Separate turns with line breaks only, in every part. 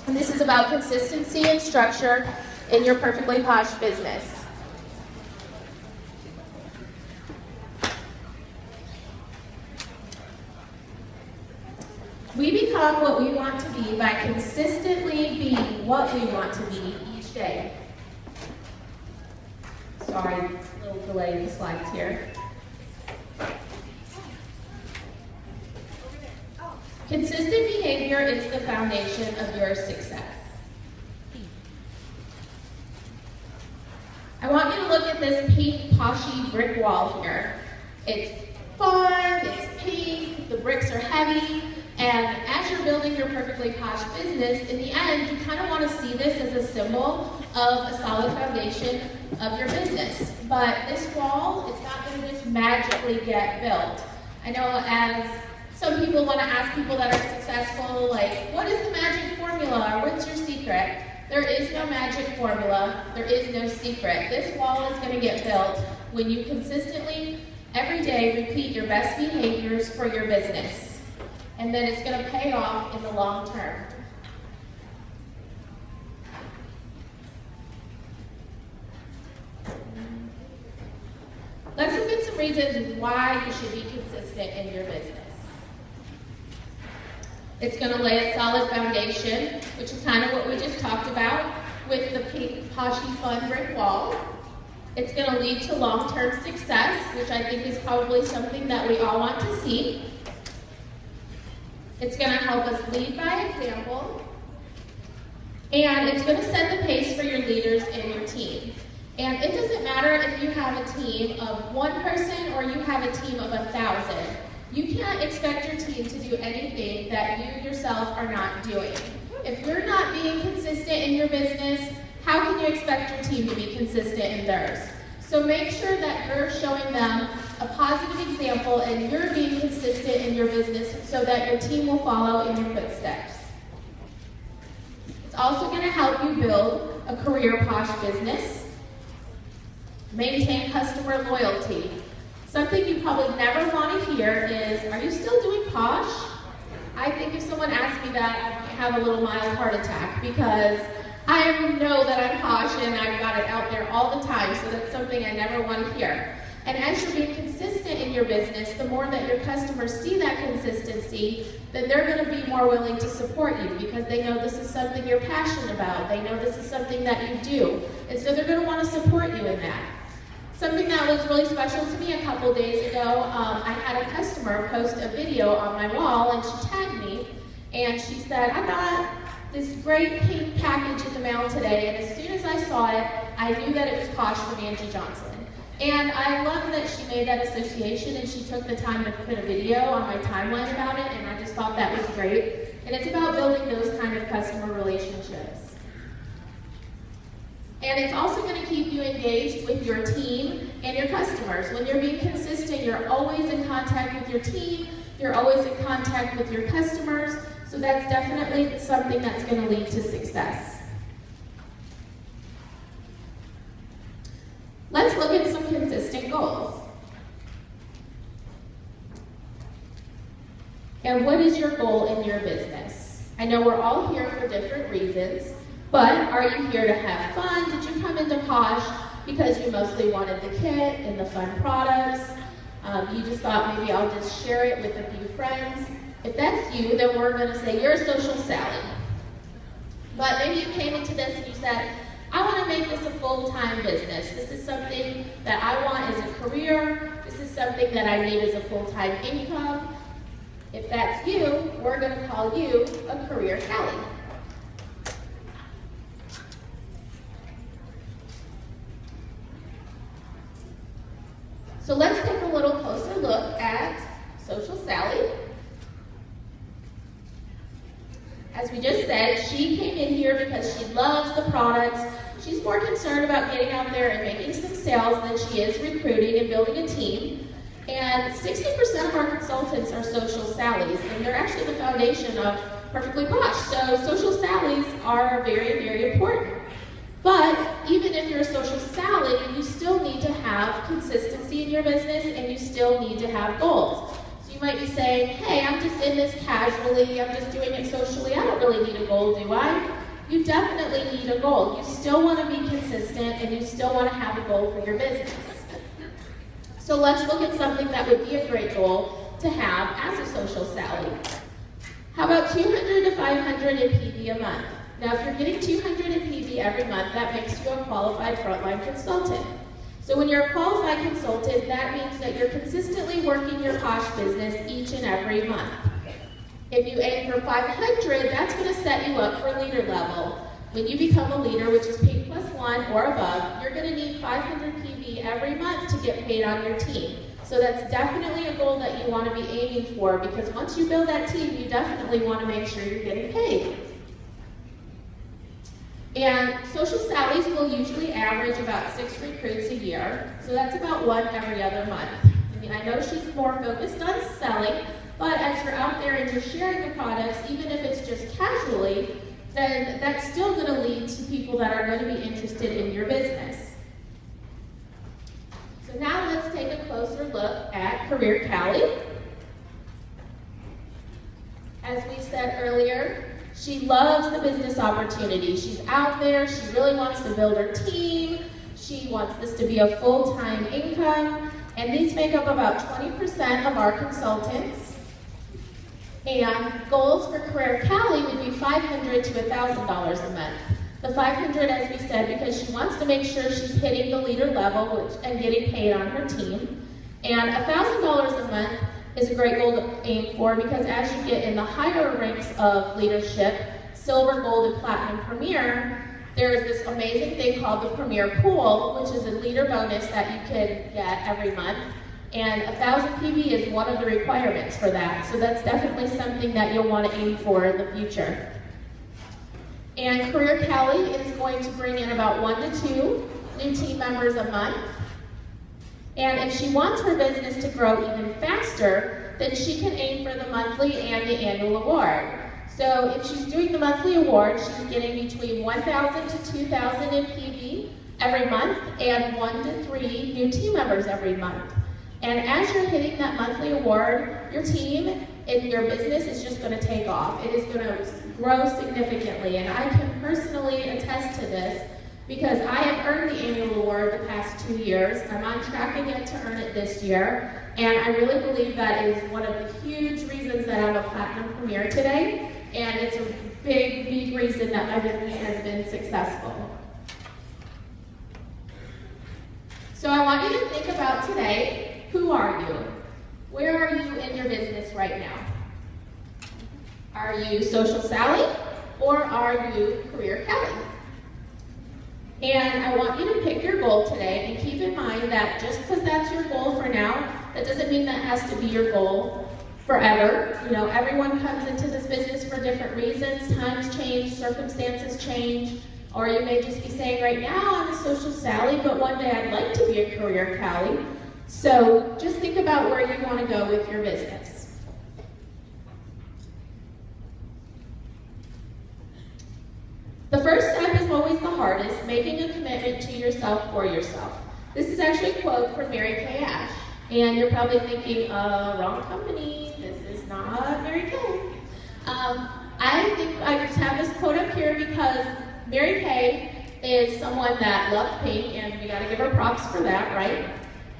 And this is about consistency and structure in your Perfectly Posh business. We become what we want to be by consistently being what we want to be each day. Sorry, a little delay in the slides here. Consistent behavior is the foundation of your success. I want you to look at this pink, poshy brick wall here. It's fun, it's pink, the bricks are heavy, and as you're building your Perfectly Posh business, in the end, you kind of want to see this as a symbol of a solid foundation of your business. But this wall is not going to just magically get built. I know as some people want to ask people that are successful, like, what is the magic formula, or what's your secret? There is no magic formula. There is no secret. This wall is going to get built when you consistently, every day, repeat your best behaviors for your business. And then it's going to pay off in the long term. Let's look at some reasons why you should be consistent in your business. It's going to lay a solid foundation, which is kind of what we just talked about with the pink, poshy, fun brick wall. It's going to lead to long-term success, which I think is probably something that we all want to see. It's going to help us lead by example. And it's going to set the pace for your leaders and your team. And it doesn't matter if you have a team of one person or you have a team of 1,000. You can't expect your team to do anything that you yourself are not doing. If you're not being consistent in your business, how can you expect your team to be consistent in theirs? So make sure that you're showing them a positive example and you're being consistent in your business so that your team will follow in your footsteps. It's also going to help you build a career Posh business, maintain customer loyalty. Something you probably never want to hear is, are you still doing Posh? I think if someone asked me that, I might have a little mild heart attack because I know that I'm Posh and I've got it out there all the time, so that's something I never want to hear. And as you're being consistent in your business, the more that your customers see that consistency, then they're going to be more willing to support you because they know this is something you're passionate about. They know this is something that you do. And so they're going to want to support you in that. Something that was really special to me a couple days ago, I had a customer post a video on my wall and she tagged me and she said, I got this great pink package in the mail today, and as soon as I saw it, I knew that it was Posh from Angie Johnson. And I love that she made that association and she took the time to put a video on my timeline about it, and I just thought that was great. And it's about building those kind of customer relationships. And it's also going to keep you engaged with your team and your customers. When you're being consistent, you're always in contact with your team, you're always in contact with your customers, so that's definitely something that's going to lead to success. Let's look at some consistent goals. And what is your goal in your business? I know we're all here for different reasons, but are you here to have fun? Did you come into Posh because you mostly wanted the kit and the fun products? You just thought maybe I'll just share it with a few friends. If that's you, then we're going to say you're a social Sally. But maybe you came into this and you said, I want to make this a full-time business. This is something that I want as a career. This is something that I need as a full-time income. If that's you, we're going to call you a career Sally. So let's take a little closer look at Social Sally. As we just said, she came in here because she loves the products. She's more concerned about getting out there and making some sales than she is recruiting and building a team. And 60% of our consultants are Social Sallies, and they're actually the foundation of Perfectly Posh. So Social Sallies are very, very important. But even if you're a Social Sally, you still need to have consistency in your business and you still need to have goals. So you might be saying, hey, I'm just in this casually, I'm just doing it socially, I don't really need a goal, do I? you definitely need a goal. You still want to be consistent and you still want to have a goal for your business. So let's look at something that would be a great goal to have as a social Sally. How about 200 to 500 in PV a month? Now, if you're getting 200 in PV every month, that makes you a qualified frontline consultant. So when you're a qualified consultant, that means that you're consistently working your Posh business each and every month. If you aim for 500, that's going to set you up for leader level. When you become a leader, which is P + 1 or above, you're going to need 500 PV every month to get paid on your team. So that's definitely a goal that you want to be aiming for, because once you build that team, you definitely want to make sure you're getting paid. And social Sallies will usually average about 6 recruits a year, so that's about 1 every other month. And I know she's more focused on selling, but as you're out there and you're sharing the products, even if it's just casually, then that's still going to lead to people that are going to be interested in your business. So now let's take a closer look at Career Cali. As we said earlier, she loves the business opportunity. She's out there, she really wants to build her team, she wants this to be a full-time income, and these make up about 20% of our consultants. And goals for Career Cali would be $500 to $1,000 a month. The 500, as we said, because she wants to make sure she's hitting the leader level and getting paid on her team. And $1,000 a month is a great goal to aim for, because as you get in the higher ranks of leadership, silver, gold, and platinum premier, there is this amazing thing called the Premier Pool, which is a leader bonus that you can get every month. And 1,000 PV is one of the requirements for that. So that's definitely something that you'll want to aim for in the future. And Career Cali is going to bring in about 1 to 2 new team members a month. And if she wants her business to grow even faster, then she can aim for the monthly and the annual award. So if she's doing the monthly award, she's getting between 1,000 to 2,000 in PV every month and 1 to 3 new team members every month. And as you're hitting that monthly award, your team and your business is just going to take off. It is going to grow significantly. And I can personally attest to this, because I have earned the annual award the past 2 years. I'm on track again to earn it this year. And I really believe that is one of the huge reasons that I'm a Platinum Premier today. And it's a big, big reason that my business has been successful. So I want you to think about today, who are you? Where are you in your business right now? Are you Social Sally, or are you Career Cali? And I want you to pick your goal today, and keep in mind that just because that's your goal for now, that doesn't mean that has to be your goal forever. You know, everyone comes into this business for different reasons. Times change, circumstances change, or you may just be saying right now, I'm a Social Sally, but one day I'd like to be a Career Cali. So just think about where you want to go with your business. The first step is always the hardest, making a commitment to yourself for yourself. This is actually a quote from Mary Kay Ash. And you're probably thinking, wrong company, this is not Mary Kay. I think I just have this quote up here because Mary Kay is someone that loved pink, and we gotta give her props for that, right?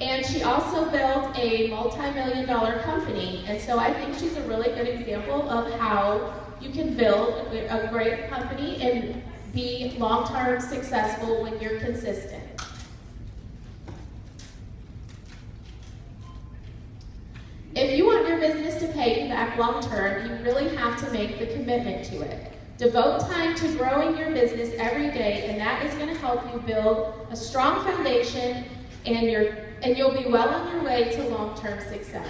And she also built a multi-million-dollar company, and so I think she's a really good example of how you can build a great company and be long-term successful when you're consistent. If you want your business to pay you back long-term, you really have to make the commitment to it. Devote time to growing your business every day, and that is going to help you build a strong foundation, and you'll be well on your way to long-term success.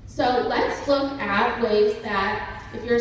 So let's look at ways that if you're